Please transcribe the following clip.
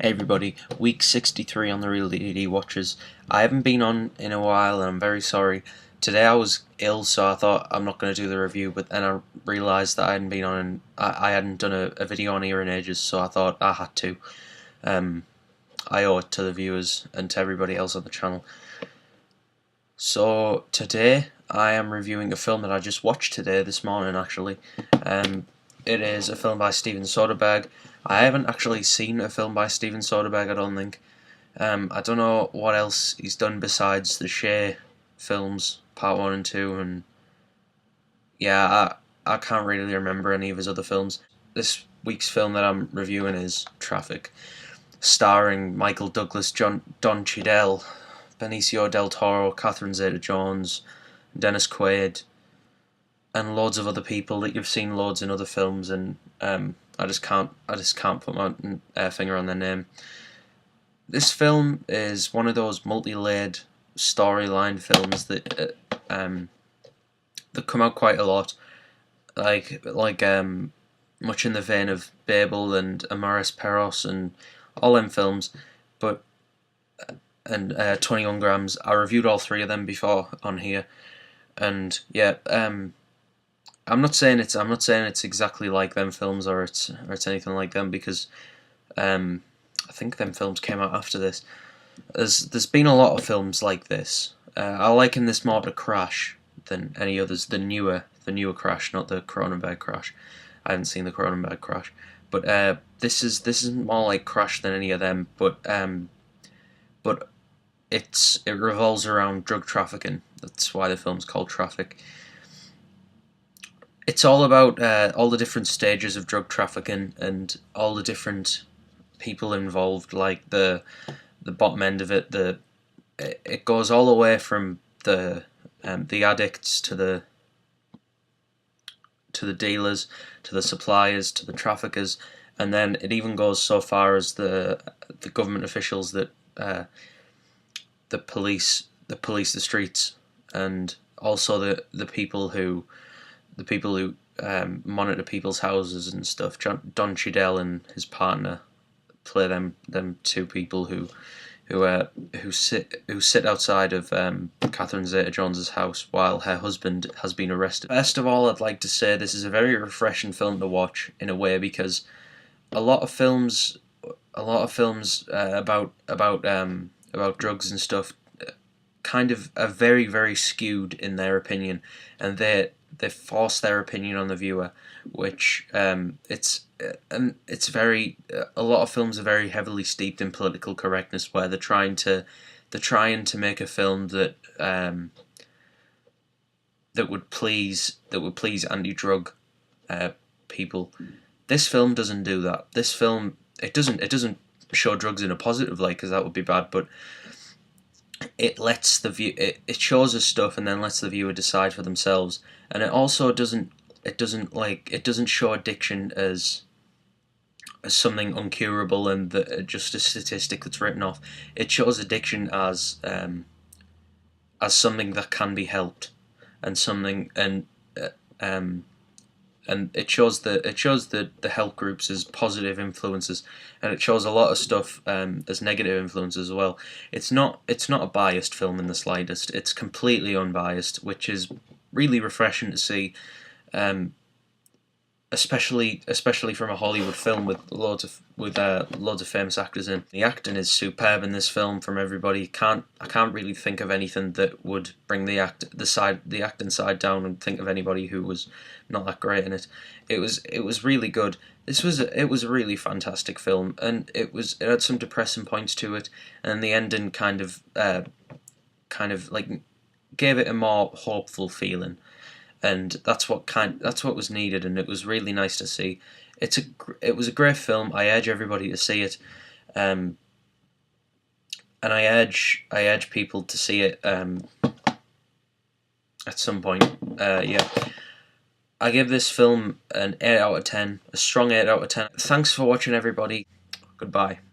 Hey everybody, week 63 on the Real DDD Watchers. I haven't been on in a while and I'm very sorry. Today I was ill, so I thought I'm not going to do the review, but then I realised that I hadn't been on and I hadn't done a video on here in ages, so I thought I had to. I owe it to the viewers and to everybody else on the channel. So today I am reviewing a film that I just watched this morning actually. It is a film by Steven Soderbergh. I haven't actually seen a film by Steven Soderbergh, I don't think. I don't know what else he's done besides the Cher films, part 1 and 2, and yeah, I can't really remember any of his other films. This week's film that I'm reviewing is Traffic, starring Michael Douglas, Don Cheadle, Benicio del Toro, Catherine Zeta-Jones, Dennis Quaid, and loads of other people that you've seen loads in other films, and I just can't put my finger on their name. This film is one of those multi-layered storyline films that that come out quite a lot, like much in the vein of Babel and Amaris Peros and all them films, but and 21 Grams. I reviewed all three of them before on here, and yeah, I'm not saying it's exactly like them films or it's anything like them, because I think them films came out after this. There's been a lot of films like this. I liken this more to Crash than any others. The newer Crash, not the Cronenberg Crash. I haven't seen the Cronenberg Crash, but this is more like Crash than any of them. But it revolves around drug trafficking. That's why the film's called Traffic. It's all about all the different stages of drug trafficking and all the different people involved, like the bottom end of it. It goes all the way from the addicts to the dealers, to the suppliers, to the traffickers, and then it even goes so far as the government officials that the police the streets, and also the people who monitor people's houses and stuff. Don Cheadle and his partner play them two people who sit outside of Catherine Zeta-Jones's house while her husband has been arrested. First of all, I'd like to say this is a very refreshing film to watch in a way, because a lot of films about drugs and stuff kind of are very, very skewed in their opinion, and they force their opinion on the viewer, which it's very a lot of films are very heavily steeped in political correctness, where they're trying to make a film that that would please anti-drug people. This film doesn't do that. This film it doesn't show drugs in a positive light, because that would be bad, but it lets the view it shows us stuff and then lets the viewer decide for themselves. And it also doesn't show addiction as something uncurable and just a statistic that's written off. It shows addiction as something that can be helped, and something and it shows the help groups as positive influences, and it shows a lot of stuff as negative influences as well. It's not a biased film in the slightest. It's completely unbiased, which is really refreshing to see, especially from a Hollywood film with loads of famous actors in. The acting is superb in this film from everybody. I can't really think of anything that would bring the acting side down and think of anybody who was not that great in it. It was really good. It was a really fantastic film, and it had some depressing points to it, and the ending kind of like gave it a more hopeful feeling. And that's what was needed, and it was really nice to see. It was a great film. I urge everybody to see it, and I urge people to see it at some point. Yeah, I give this film an 8 out of 10, a strong 8 out of 10. Thanks for watching, everybody. Goodbye.